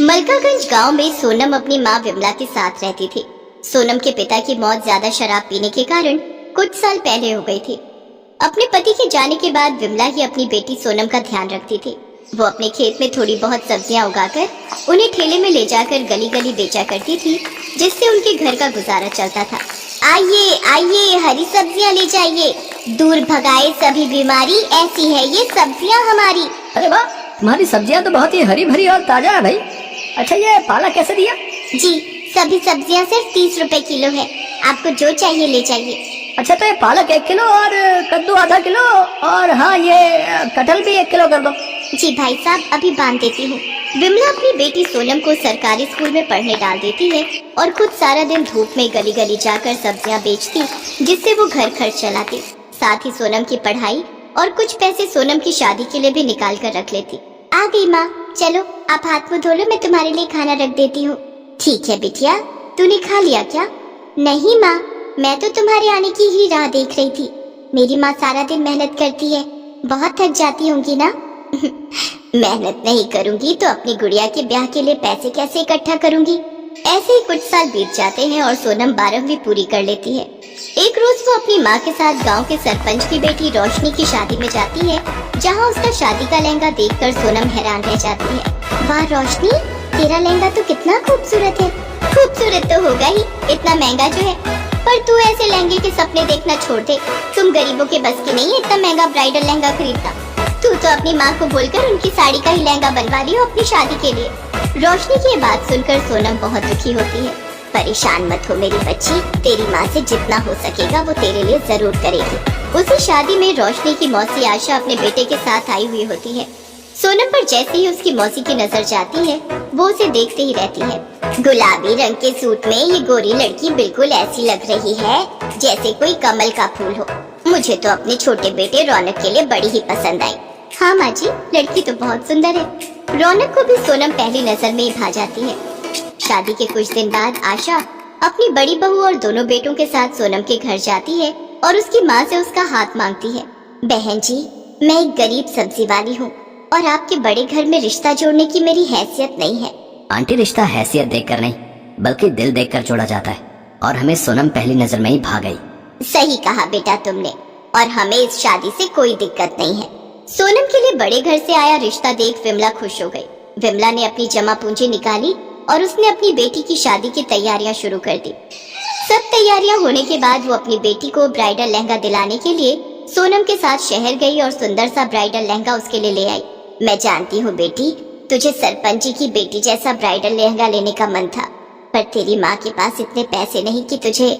मलकागंज गांव में सोनम अपनी मां विमला के साथ रहती थी। सोनम के पिता की मौत ज्यादा शराब पीने के कारण कुछ साल पहले हो गई थी। अपने पति के जाने के बाद विमला ही अपनी बेटी सोनम का ध्यान रखती थी। वो अपने खेत में थोड़ी बहुत सब्जियां उगाकर उन्हें ठेले में ले जाकर गली गली बेचा करती थी, जिससे उनके घर का गुजारा चलता था। आइए आइए, हरी सब्जियां ले जाइए, दूर भगाए सभी बीमारी, ऐसी है ये सब्जियां हमारी। अरे वाह, तुम्हारी सब्जियां तो बहुत ही हरी भरी और ताजा है भाई। अच्छा, ये पालक कैसे दिया? जी, सभी सब्जियां सिर्फ 30 रुपए किलो है, आपको जो चाहिए ले जाइए। अच्छा, तो ये पालक 1 किलो और कद्दू आधा किलो और हाँ ये कटहल भी 1 किलो कर दो। जी भाई साहब, अभी बांध देती हूँ। विमला अपनी बेटी सोनम को सरकारी स्कूल में पढ़ने डाल देती है और खुद सारा दिन धूप में गली गली जाकर सब्जियां बेचती, जिससे वो घर खर्च चलाती। साथ ही सोनम की पढ़ाई और कुछ पैसे सोनम की शादी के लिए भी निकाल कर रख लेती। आ गई माँ, चलो आप हाथ मुँह धो लो, मैं तुम्हारे लिए खाना रख देती हूँ। ठीक है बिटिया, तूने खा लिया क्या? नहीं माँ, मैं तो तुम्हारे आने की ही राह देख रही थी। मेरी माँ सारा दिन मेहनत करती है, बहुत थक जाती होंगी ना। मेहनत नहीं करूंगी तो अपनी गुड़िया के ब्याह के लिए पैसे कैसे इकट्ठा करूंगी। ऐसे ही कुछ साल बीत जाते हैं और सोनम 12वीं पूरी कर लेती है। एक रोज वो अपनी माँ के साथ गांव के सरपंच की बेटी रोशनी की शादी में जाती है, जहाँ उसका शादी का लहंगा देखकर सोनम हैरान रह जाती है। वाह रोशनी, तेरा लहंगा तो कितना खूबसूरत है। खूबसूरत तो होगा ही, इतना महंगा जो है। पर तू ऐसे लहंगे के सपने देखना छोड़ दे, तुम गरीबों के बस की नहीं है इतना महंगा ब्राइडल लहंगा खरीदना। तू तो अपनी माँ को बोलकर उनकी साड़ी का ही लहंगा बनवा लियो अपनी शादी के लिए। रोशनी की ये बात सुनकर सोनम बहुत दुखी होती है। परेशान मत हो मेरी बच्ची, तेरी माँ से जितना हो सकेगा वो तेरे लिए जरूर करेगी। उसी शादी में रोशनी की मौसी आशा अपने बेटे के साथ आई हुई होती है। सोनम पर जैसे ही उसकी मौसी की नजर जाती है, वो उसे देखते ही रहती है। गुलाबी रंग के सूट में ये गोरी लड़की बिल्कुल ऐसी लग रही है जैसे कोई कमल का फूल हो। मुझे तो अपने छोटे बेटे रौनक के लिए बड़ी ही पसंद आई। हाँ माँ जी, लड़की तो बहुत सुंदर है। रौनक को भी सोनम पहली नजर में ही भा जाती है। शादी के कुछ दिन बाद आशा अपनी बड़ी बहू और दोनों बेटों के साथ सोनम के घर जाती है और उसकी माँ से उसका हाथ मांगती है। बहन जी, मैं एक गरीब सब्जी वाली हूँ और आपके बड़े घर में रिश्ता जोड़ने की मेरी हैसियत नहीं है। आंटी, रिश्ता हैसियत देखकर नहीं बल्कि दिल देखकर जोड़ा जाता है और हमें सोनम पहली नजर में ही भा गई। सही कहा बेटा तुमने, और हमें इस शादी से कोई दिक्कत नहीं है। सोनम के लिए बड़े घर से आया रिश्ता देख विमला खुश हो गई। विमला ने अपनी जमा पूंजी निकाली और उसने अपनी बेटी की शादी की तैयारियां शुरू कर दी। सब तैयारियां होने के बाद वो अपनी बेटी को ब्राइडल लहंगा दिलाने के लिए सोनम के साथ शहर गई और सुंदर सा ब्राइडल लहंगा उसके लिए ले आई। मैं जानती हूँ बेटी, तुझे सरपंच जी की बेटी जैसा ब्राइडल लहंगा लेने का मन था, पर तेरी माँ के पास इतने पैसे नहीं कि तुझे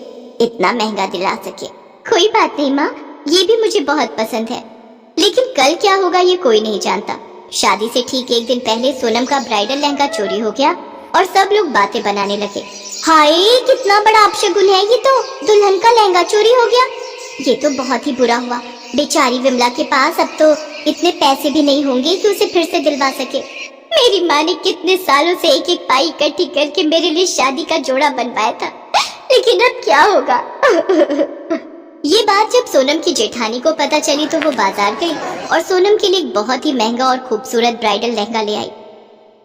इतना महंगा दिला सके। कोई बात नहीं माँ, ये भी मुझे बहुत पसंद है, लेकिन कल क्या होगा ये कोई नहीं जानता। शादी से ठीक एक दिन पहले सोनम का ब्राइडल लहंगा चोरी हो गया और सब लोग बातें बनाने लगे। हाय, कितना बड़ा अपशगुन है ये, तो दुल्हन का लहंगा चोरी हो गया। ये तो बहुत ही बुरा हुआ। बेचारी विमला के पास अब तो इतने पैसे भी नहीं होंगे कि उसे फिर से दिलवा सके। मेरी माँ ने कितने सालों से एक एक पाई इकट्ठी करके मेरे लिए शादी का जोड़ा बनवाया था, लेकिन अब क्या होगा। ये बात जब सोनम की जेठानी को पता चली तो वो बाजार गई और सोनम के लिए एक बहुत ही महंगा और खूबसूरत ब्राइडल लहंगा ले आई,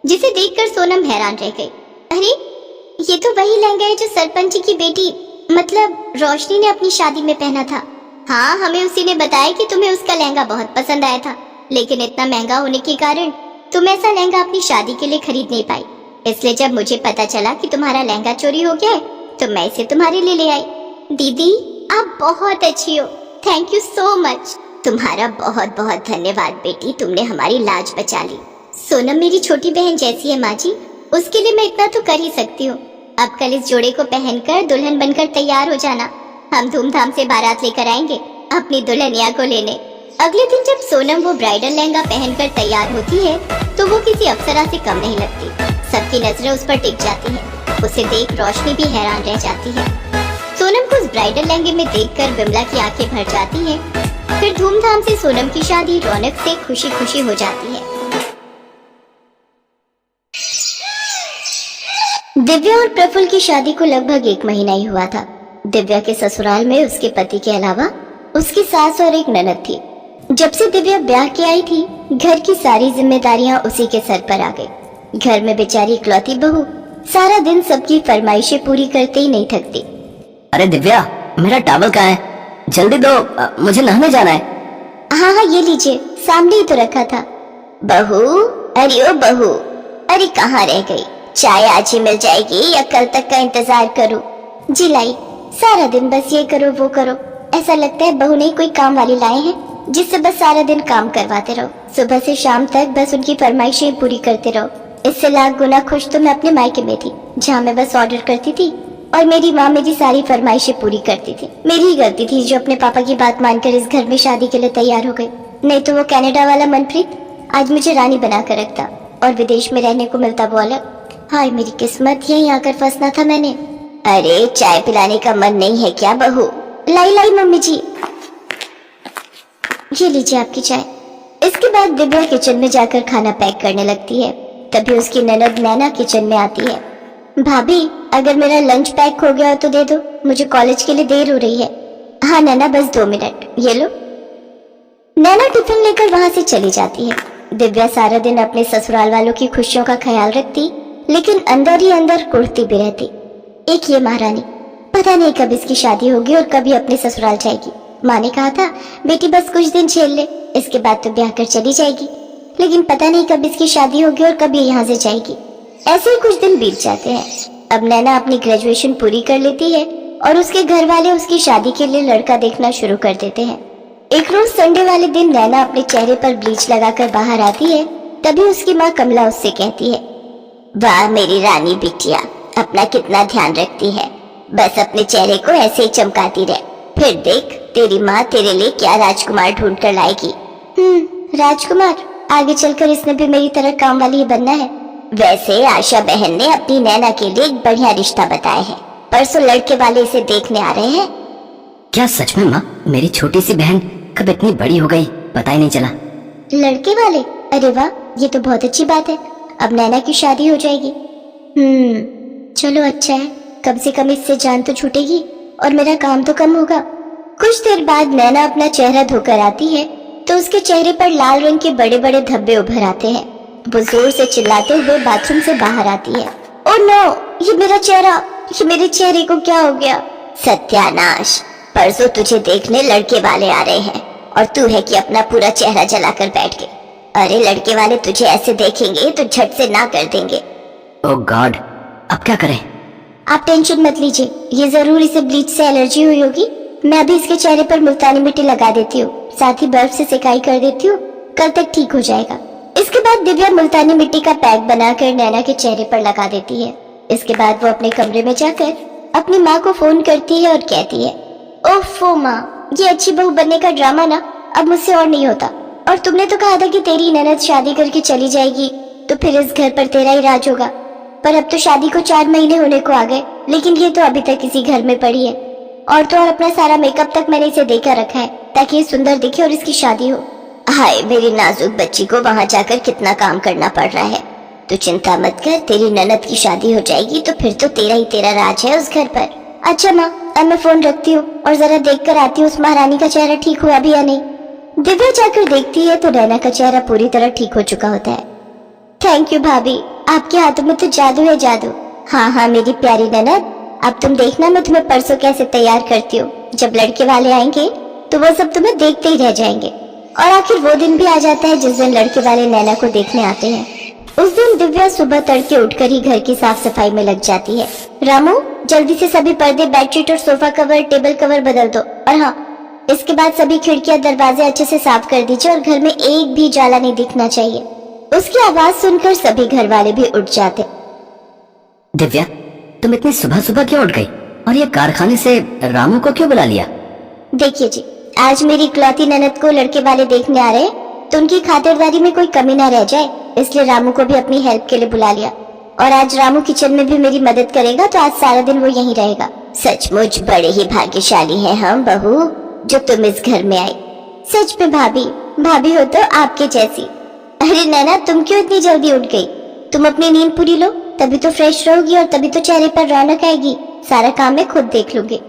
जिसे देखकर सोनम हैरान रह गई। अरे, ये तो वही लहंगा है जो सरपंच जी की बेटी मतलब रोशनी ने अपनी शादी में पहना था। हाँ, हमें उसी ने बताया कि तुम्हें उसका लहंगा बहुत पसंद आया था, लेकिन इतना महंगा होने के कारण तुम ऐसा लहंगा अपनी शादी के लिए खरीद नहीं पाई। इसलिए जब मुझे पता चला कि तुम्हारा लहंगा चोरी हो गया है तो मैं इसे तुम्हारे लिए ले आई। दीदी, आप बहुत अच्छी हो, थैंक यू सो मच। तुम्हारा बहुत बहुत धन्यवाद बेटी, तुमने हमारी लाज बचा ली। सोनम मेरी छोटी बहन जैसी है माँ जी, उसके लिए मैं इतना तो कर ही सकती हूँ। अब कल इस जोड़े को पहनकर दुल्हन बनकर तैयार हो जाना, हम धूमधाम से बारात लेकर आएंगे अपनी दुल्हनिया को लेने। अगले दिन जब सोनम वो ब्राइडल लहंगा पहनकर तैयार होती है तो वो किसी अप्सरा से कम नहीं लगती। सबकी नजरें उस पर टिक जाती है। उसे देख रोशनी भी हैरान रह जाती है। सोनम को उस ब्राइडल लहंगे में देखकर विमला की आंखें भर जाती हैं। फिर धूमधाम से सोनम की शादी रौनक से खुशी खुशी हो जाती है। दिव्या और प्रफुल्ल की शादी को लगभग 1 महीना ही हुआ था। दिव्या के ससुराल में उसके पति के अलावा उसकी सास और एक ननद थी। जब से दिव्या ब्याह के आई थी, घर की सारी जिम्मेदारियां उसी के सर पर आ गई। घर में बेचारी इकलौती बहू सारा दिन सबकी फरमाइशें पूरी करते ही नहीं थकती। अरे दिव्या, मेरा टॉवल कहाँ है? जल्दी दो, मुझे नहाने जाना है। हाँ हाँ ये लीजिए, सामने ही तो रखा था। बहू, अरे ओ बहू, अरे कहाँ रह गई? चाय आज ही मिल जाएगी या कल तक का इंतजार करूं? जी लाई, सारा दिन बस ये करो वो करो, ऐसा लगता है बहू ने कोई काम वाली लाए हैं जिससे बस सारा दिन काम करवाते रहो। सुबह से शाम तक बस उनकी फरमाइशें पूरी करते रहो। इससे लाख गुना खुश तो मैं अपने मायके में थी, जहाँ मैं बस ऑर्डर करती थी और मेरी माँ मेरी सारी फरमाइशें पूरी करती थी। मेरी ही गलती थी जो अपने पापा की बात मानकर इस घर में शादी के लिए तैयार हो गई, नहीं तो वो कनाडा वाला मनप्रीत आज मुझे रानी बना कर रखता और विदेश में रहने को मिलता वो अलग। हाय मेरी किस्मत, यहीं आकर फंसना था मैंने। अरे चाय पिलाने का मन नहीं है क्या बहू? लाई लाई मम्मी जी, ये लीजिए आपकी चाय। इसके बाद दिव्या किचन में जाकर खाना पैक करने लगती है। तभी उसकी ननद नैना किचन में आती है। भाभी, अगर मेरा लंच पैक हो गया हो तो दे दो, मुझे कॉलेज के लिए देर हो रही है। हाँ नैना, बस 2 मिनट, ये लो। नैना टिफिन लेकर वहां से चली जाती है। दिव्या सारा दिन अपने ससुराल वालों की खुशियों का ख्याल रखती, लेकिन अंदर ही अंदर कुढ़ती भी रहती। एक ये महारानी, पता नहीं कब इसकी शादी होगी और कभी अपने ससुराल जाएगी। माँ ने कहा था बेटी बस कुछ दिन झेल ले, इसके बाद तो ब्याह कर चली जाएगी, लेकिन पता नहीं कब इसकी शादी होगी और कब ये यहाँ से जाएगी। ऐसे ही कुछ दिन बीत जाते हैं। अब नैना अपनी ग्रेजुएशन पूरी कर लेती है और उसके घर वाले उसकी शादी के लिए लड़का देखना शुरू कर देते हैं। एक रोज संडे वाले दिन नैना अपने चेहरे पर ब्लीच लगाकर बाहर आती है। तभी उसकी माँ कमला उससे कहती है, वाह मेरी रानी बिटिया, अपना कितना ध्यान रखती है, बस अपने चेहरे को ऐसे ही चमकाती रहे, फिर देख तेरी माँ तेरे लिए क्या राजकुमार ढूंढ कर लाएगी। राजकुमार? आगे चलकर इसने भी मेरी तरह काम वाली ही बनना है। वैसे आशा बहन ने अपनी नैना के लिए एक बढ़िया रिश्ता बताया है, परसों लड़के वाले इसे देखने आ रहे हैं। क्या सच में माँ? मेरी छोटी सी बहन कब इतनी बड़ी हो गई, पता ही नहीं चला। लड़के वाले? अरे वाह, ये तो बहुत अच्छी बात है, अब नैना की शादी हो जाएगी। चलो अच्छा है, कम से कम इससे जान तो छूटेगी और मेरा काम तो कम होगा। कुछ देर बाद नैना अपना चेहरा धोकर आती है तो उसके चेहरे पर लाल रंग के बड़े बड़े धब्बे उभर आते हैं। वो जोर से चिल्लाते हुए बाथरूम से बाहर आती है। ओह नो, ये मेरा चेहरा, ये मेरे चेहरे को क्या हो गया? सत्यानाश, परसों तुझे देखने लड़के वाले आ रहे हैं और तू है कि अपना पूरा चेहरा जलाकर बैठ गए। अरे लड़के वाले तुझे ऐसे देखेंगे तो झट से ना कर देंगे। ओह गॉड, अब क्या करें? आप टेंशन मत लीजिए, ये जरूर इसे ब्लीच से एलर्जी हुई होगी। मैं अभी इसके चेहरे पर मुल्तानी मिट्टी लगा देती हूँ, साथ ही बर्फ से सिकाई कर देती हूँ, कल तक ठीक हो जाएगा। इसके बाद दिव्या मुल्तानी मिट्टी का पैक बनाकर नैना के चेहरे पर लगा देती है। इसके बाद वो अपने कमरे में जाकर अपनी माँ को फोन करती है और कहती है, ओफो माँ, ये अच्छी बहू बनने का ड्रामा ना अब मुझसे और नहीं होता। और तुमने तो कहा था कि तेरी ननद शादी करके चली जाएगी तो फिर इस घर पर तेरा ही राज होगा, पर अब तो शादी को 4 महीने होने को आ गए, लेकिन ये तो अभी तक इसी घर में पड़ी है। और तो और अपना सारा मेकअप तक मैंने इसे देकर रखा है ताकि ये सुंदर दिखे और इसकी शादी हो। हाय मेरी नाजुक बच्ची को वहाँ जाकर कितना काम करना पड़ रहा है। तो चिंता मत कर, तेरी ननद की शादी हो जाएगी तो फिर तो तेरा ही तेरा राज है उस घर पर। अच्छा माँ, अब मैं फोन रखती हूँ और जरा देख कर आती हूँ उस महारानी का चेहरा ठीक हुआ भी या नहीं। दिव्या जाकर देखती है तो नैना का चेहरा पूरी तरह ठीक हो चुका होता है। थैंक यू भाभी, आपके हाथों में तो जादू है जादू। हाँ मेरी प्यारी ननद, अब तुम देखना मैं तुम्हें परसों कैसे तैयार करती हूँ। जब लड़के वाले आएंगे तो वो सब तुम्हें देखते ही रह जाएंगे। और आखिर वो दिन भी आ जाता है जिस दिन लड़के वाले नैना को देखने आते हैं। उस दिन दिव्या सुबह तड़के उठकर ही घर की साफ सफाई में लग जाती है। रामू, जल्दी से सभी पर्दे, बेडशीट और सोफा कवर, टेबल कवर बदल दो। और हाँ, इसके बाद सभी खिड़कियां दरवाजे अच्छे से साफ कर दीजिए और घर में एक भी जाला नहीं दिखना चाहिए। उसकी आवाज सुनकर सभी घर वाले भी उठ जाते। दिव्या, तुम इतनी सुबह सुबह क्यों उठ गई और ये कारखाने से रामू को क्यों बुला लिया? देखिए जी, आज मेरी इकलौती ननद को लड़के वाले देखने आ रहे हैं तो उनकी खातिरदारी में कोई कमी ना रह जाए, इसलिए रामू को भी अपनी हेल्प के लिए बुला लिया। और आज रामू किचन में भी मेरी मदद करेगा तो आज सारा दिन वो यहीं रहेगा। सचमुच बड़े ही भाग्यशाली हैं हम बहू जो तुम इस घर में आई। सच में भाभी हो तो आपके जैसी। अरे नैना, तुम क्यों इतनी जल्दी उठ गई? तुम अपनी नींद पूरी लो, तभी तो फ्रेश रहोगी और तभी तो चेहरे पर रौनक आएगी। सारा काम मैं खुद देख लूंगी।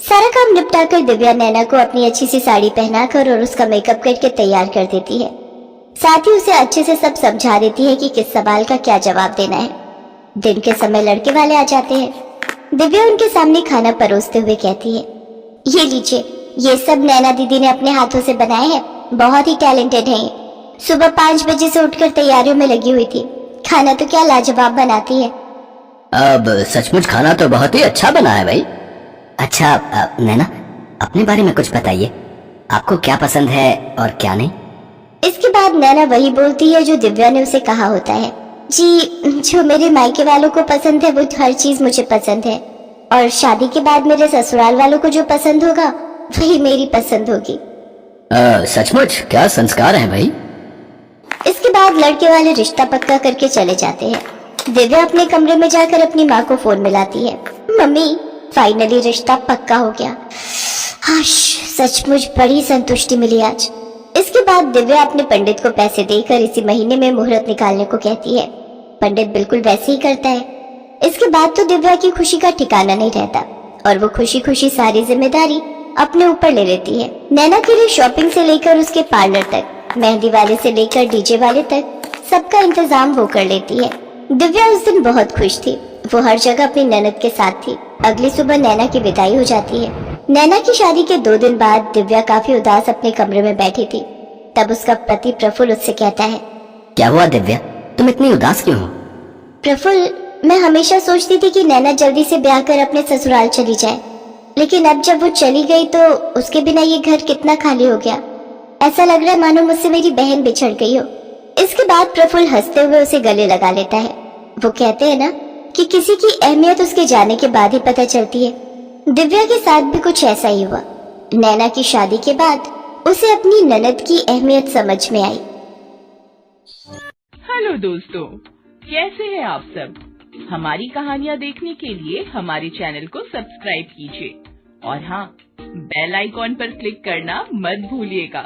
सारा काम निपटाकर दिव्या नैना को अपनी अच्छी सी साड़ी पहनाकर और उसका मेकअप करके तैयार कर देती है। साथ ही उसे अच्छे से सब समझा देती है कि किस सवाल का क्या जवाब देना है। दिन के समय लड़के वाले आ जाते हैं। दिव्या उनके सामने खाना परोसते हुए कहती है, ये लीजिए, ये सब नैना दीदी ने अपने हाथों से बनाए हैं। बहुत ही टैलेंटेड है ये। सुबह 5 बजे से उठकर तैयारियों में लगी हुई थी। खाना तो क्या लाजवाब बनाती है। अब सचमुच खाना तो बहुत ही अच्छा बना है भाई। अच्छा नैना, अपने बारे में कुछ बताइए, आपको क्या पसंद है और क्या नहीं? इसके बाद नैना वही बोलती है जो दिव्या ने उसे कहा होता है। जी, जो मेरे मायके वालों को पसंद है वो हर चीज मुझे पसंद है, और शादी के बाद मेरे ससुराल वालों को जो पसंद होगा वही मेरी पसंद होगी। सचमुच क्या संस्कार है भाई। इसके बाद लड़के वाले रिश्ता पक्का करके चले जाते हैं। दिव्या अपने कमरे में जाकर अपनी माँ को फोन मिलाती है। मम्मी, फाइनली रिश्ता पक्का हो गया। हाश, सचमुच बड़ी संतुष्टि मिली आज। इसके बाद दिव्या अपने पंडित को पैसे देकर इसी महीने में मुहूर्त निकालने को कहती है। पंडित बिल्कुल वैसे ही करता है। इसके बाद तो दिव्या की खुशी का ठिकाना नहीं रहता और वो खुशी खुशी सारी जिम्मेदारी अपने ऊपर ले लेती है। नैना के लिए शॉपिंग से लेकर उसके पार्लर तक, मेहंदी वाले से लेकर डीजे वाले तक सबका इंतजाम वो कर लेती है। दिव्या उस दिन बहुत खुश थी। वो हर जगह अपनी ननद के साथ थी। अगली सुबह नैना की विदाई हो जाती है। नैना की शादी के 2 दिन बाद दिव्या काफी उदास अपने कमरे में बैठी थी। तब उसका पति प्रफुल्ल उससे कहता है, क्या हुआ दिव्या, तुम इतनी उदास क्यों हो? प्रफुल्ल, मैं हमेशा सोचती थी कि नैना जल्दी से ब्याह कर अपने ससुराल चली जाए, लेकिन अब जब वो चली गई तो उसके बिना ये घर कितना खाली हो गया। ऐसा लग रहा है मानो मुझसे मेरी बहन बिछड़ गई हो। इसके बाद प्रफुल्ल हंसते हुए उसे गले लगा लेता है। वो कहते हैं ना कि किसी की अहमियत उसके जाने के बाद ही पता चलती है। दिव्या के साथ भी कुछ ऐसा ही हुआ। नैना की शादी के बाद उसे अपनी ननद की अहमियत समझ में आई। हेलो दोस्तों, कैसे हैं आप सब? हमारी कहानियाँ देखने के लिए हमारे चैनल को सब्सक्राइब कीजिए और हाँ, बेल आइकॉन पर क्लिक करना मत भूलिएगा।